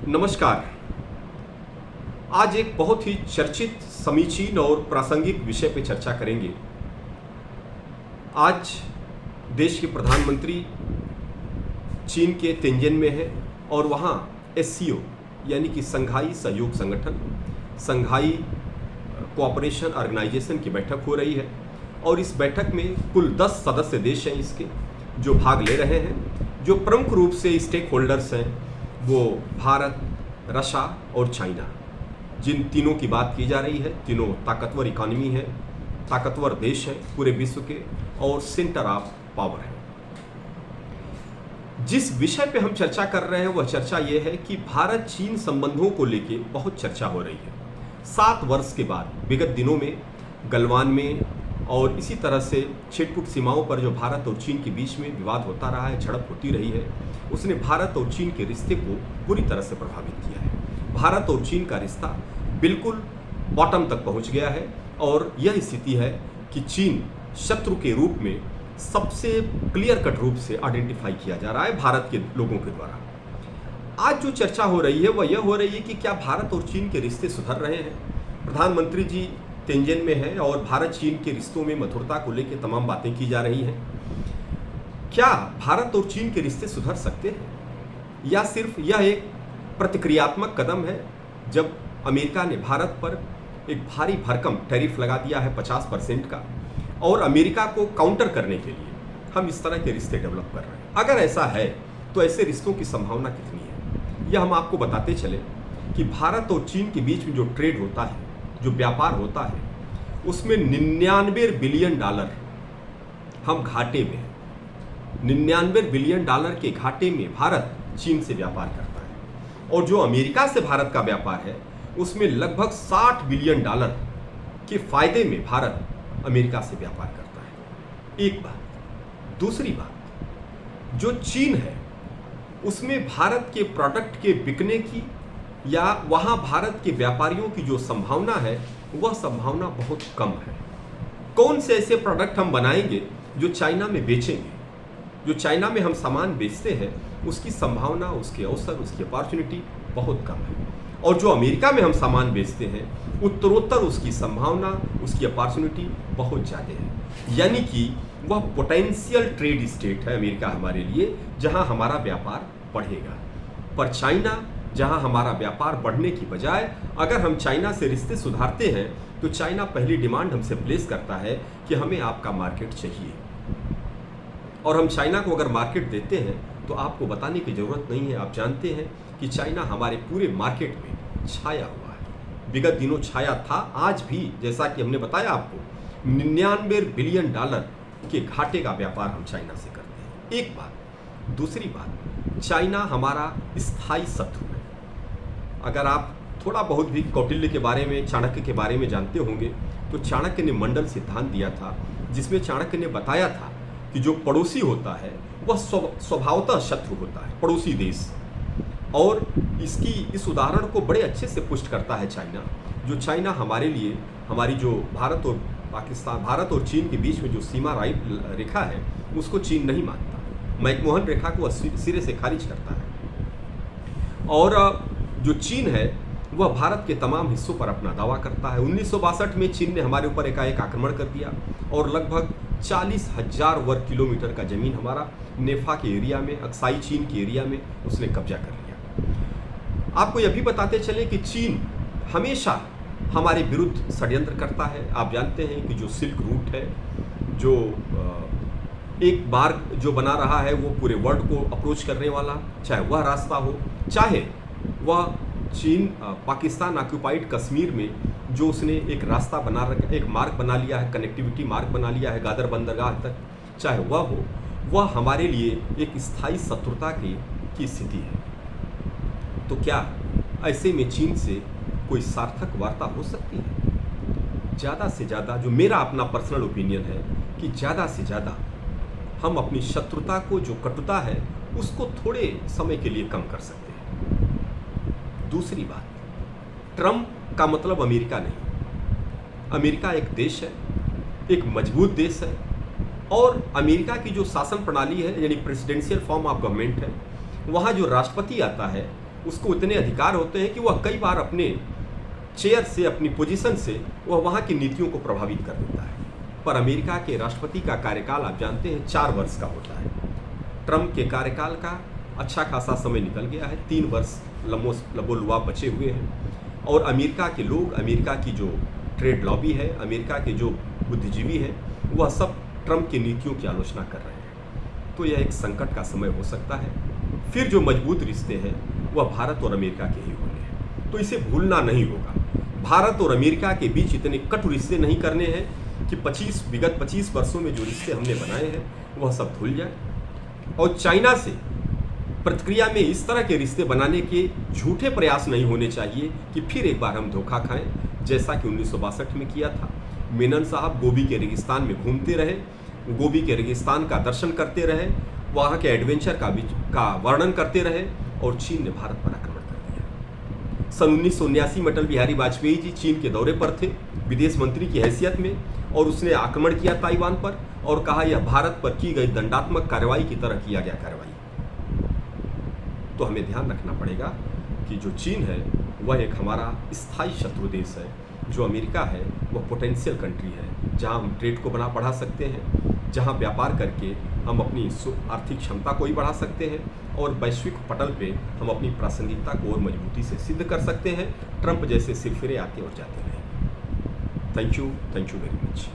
नमस्कार। आज एक बहुत ही चर्चित, समीचीन और प्रासंगिक विषय पर चर्चा करेंगे। आज देश के प्रधानमंत्री चीन के तिनजिन में है और वहाँ एससीओ यानी कि संघाई सहयोग संगठन, संघाई कोऑपरेशन ऑर्गेनाइजेशन की बैठक हो रही है और इस बैठक में कुल 10 सदस्य देश हैं इसके जो भाग ले रहे हैं। जो प्रमुख रूप से स्टेक होल्डर्स हैं वो भारत, रशिया और चाइना, जिन तीनों की बात की जा रही है। तीनों ताकतवर इकॉनमी है, ताकतवर देश है पूरे विश्व के और सेंटर ऑफ पावर है। जिस विषय पे हम चर्चा कर रहे हैं वह चर्चा ये है कि भारत चीन संबंधों को लेके बहुत चर्चा हो रही है। 7 वर्ष के बाद विगत दिनों में गलवान में और इसी तरह से छिटपुट सीमाओं पर जो भारत और चीन के बीच में विवाद होता रहा है, झड़प होती रही है, उसने भारत और चीन के रिश्ते को बुरी तरह से प्रभावित किया है। भारत और चीन का रिश्ता बिल्कुल बॉटम तक पहुंच गया है और यह स्थिति है कि चीन शत्रु के रूप में सबसे क्लियर कट रूप से आइडेंटिफाई किया जा रहा है भारत के लोगों के द्वारा। आज जो चर्चा हो रही है वह यह हो रही है कि क्या भारत और चीन के रिश्ते सुधर रहे हैं। प्रधानमंत्री जी तिनजिन में है और भारत चीन के रिश्तों में मधुरता को लेकर तमाम बातें की जा रही हैं। क्या भारत और चीन के रिश्ते सुधर सकते हैं या सिर्फ यह एक प्रतिक्रियात्मक कदम है जब अमेरिका ने भारत पर एक भारी भरकम टैरिफ लगा दिया है 50% का और अमेरिका को काउंटर करने के लिए हम इस तरह के रिश्ते डेवलप कर रहे हैं। अगर ऐसा है तो ऐसे रिश्तों की संभावना कितनी है यह हम आपको बताते चले कि भारत और चीन के बीच में जो ट्रेड होता है, जो व्यापार होता है, उसमें 99 बिलियन डॉलर हम घाटे में हैं। 99 बिलियन डॉलर के घाटे में भारत चीन से व्यापार करता है और जो अमेरिका से भारत का व्यापार है उसमें लगभग 60 बिलियन डॉलर के फायदे में भारत अमेरिका से व्यापार करता है। एक बात। दूसरी बात, जो चीन है उसमें भारत के प्रोडक्ट के बिकने की या वहाँ भारत के व्यापारियों की जो संभावना है वह संभावना बहुत कम है। कौन से ऐसे प्रोडक्ट हम बनाएंगे जो चाइना में बेचेंगे। जो चाइना में हम सामान बेचते हैं उसकी संभावना, उसके अवसर, उसकी अपॉर्चुनिटी बहुत कम है और जो अमेरिका में हम सामान बेचते हैं उत्तरोत्तर उसकी संभावना, उसकी अपॉर्चुनिटी बहुत ज़्यादा है। यानी कि वह पोटेंशियल ट्रेड स्टेट है अमेरिका हमारे लिए, जहां हमारा व्यापार बढ़ेगा। पर चाइना, जहां हमारा व्यापार बढ़ने की बजाय अगर हम चाइना से रिश्ते सुधारते हैं तो चाइना पहली डिमांड हमसे प्लेस करता है कि हमें आपका मार्केट चाहिए। और हम चाइना को अगर मार्केट देते हैं तो आपको बताने की ज़रूरत नहीं है, आप जानते हैं कि चाइना हमारे पूरे मार्केट में छाया हुआ है। विगत दिनों छाया था, आज भी जैसा कि हमने बताया आपको 99 बिलियन डॉलर के घाटे का व्यापार हम चाइना से करते हैं। एक बात। दूसरी बात, चाइना हमारा स्थायी शत्रु है। अगर आप थोड़ा बहुत भी कौटिल्य के बारे में, चाणक्य के बारे में जानते होंगे तो चाणक्य ने मंडल सिद्धांत दिया था जिसमें चाणक्य ने बताया था कि जो पड़ोसी होता है वह स्वभावतः शत्रु होता है, पड़ोसी देश। और इस उदाहरण को बड़े अच्छे से पुष्ट करता है चाइना। जो चाइना हमारे लिए, हमारी जो भारत और पाकिस्तान, भारत और चीन के बीच में जो सीमा रेखा है उसको चीन नहीं मानता, मैकमोहन रेखा को सिरे से खारिज करता है। और जो चीन है वह भारत के तमाम हिस्सों पर अपना दावा करता है। 1962 में चीन ने हमारे ऊपर एकाएक आक्रमण कर दिया और लगभग 40,000 वर्ग किलोमीटर का जमीन हमारा नेफा के एरिया में, अक्साई चीन के एरिया में उसने कब्जा कर लिया। आपको यह भी बताते चले कि चीन हमेशा हमारे विरुद्ध षड्यंत्र करता है। आप जानते हैं कि जो सिल्क रूट है, जो एक मार्ग जो बना रहा है वो पूरे वर्ल्ड को अप्रोच करने वाला, चाहे वह रास्ता हो, चाहे वह चीन पाकिस्तान ऑक्युपाइड कश्मीर में जो उसने एक रास्ता बना रखा, एक मार्ग बना लिया है, कनेक्टिविटी मार्ग बना लिया है गादर बंदरगाह तक, चाहे वह हो, वह हमारे लिए एक स्थायी शत्रुता की स्थिति है। तो क्या ऐसे में चीन से कोई सार्थक वार्ता हो सकती है? ज़्यादा से ज़्यादा, जो मेरा अपना पर्सनल ओपिनियन है कि ज़्यादा से ज़्यादा हम अपनी शत्रुता को, जो कटुता है, उसको थोड़े समय के लिए कम कर सकते हैं। दूसरी बात, ट्रम्प का मतलब अमेरिका नहीं। अमेरिका एक देश है, एक मजबूत देश है और अमेरिका की जो शासन प्रणाली है यानी प्रेसिडेंशियल फॉर्म ऑफ गवर्नमेंट है, वहाँ जो राष्ट्रपति आता है उसको इतने अधिकार होते हैं कि वह कई बार अपने चेयर से, अपनी पोजीशन से वह वहाँ की नीतियों को प्रभावित कर देता है। पर अमेरिका के राष्ट्रपति का कार्यकाल आप जानते हैं 4 वर्ष का होता है। ट्रंप के कार्यकाल का अच्छा खासा समय निकल गया है, 3 वर्ष लबोलुआब बचे हुए हैं और अमेरिका के लोग, अमेरिका की जो ट्रेड लॉबी है, अमेरिका के जो बुद्धिजीवी हैं, वह सब ट्रंप की नीतियों की आलोचना कर रहे हैं। तो यह एक संकट का समय हो सकता है। फिर जो मजबूत रिश्ते हैं वह भारत और अमेरिका के ही होंगे, तो इसे भूलना नहीं होगा। भारत और अमेरिका के बीच इतने कटु रिश्ते नहीं करने हैं कि विगत 25 वर्षों में जो रिश्ते हमने बनाए हैं वह सब भूल जाए। और चाइना से प्रतिक्रिया में इस तरह के रिश्ते बनाने के झूठे प्रयास नहीं होने चाहिए कि फिर एक बार हम धोखा खाएं, जैसा कि 1962 में किया था। मेनन साहब गोबी के रेगिस्तान में घूमते रहे, गोबी के रेगिस्तान का दर्शन करते रहे, वहाँ के एडवेंचर का वर्णन करते रहे और चीन ने भारत पर आक्रमण कर दिया। सन 1979 में अटल बिहारी वाजपेयी जी चीन के दौरे पर थे विदेश मंत्री की हैसियत में, और उसने आक्रमण किया ताइवान पर और कहा यह भारत पर की गई दंडात्मक कार्रवाई की तरह किया गया कार्रवाई। तो हमें ध्यान रखना पड़ेगा कि जो चीन है वह एक हमारा स्थायी शत्रु देश है, जो अमेरिका है वह पोटेंशियल कंट्री है, जहां हम ट्रेड को बढ़ा सकते हैं, जहां व्यापार करके हम अपनी आर्थिक क्षमता को ही बढ़ा सकते हैं और वैश्विक पटल पे हम अपनी प्रासंगिकता को और मजबूती से सिद्ध कर सकते हैं। ट्रंप जैसे सिरफिरे आते और जाते रहे। Thank you very much.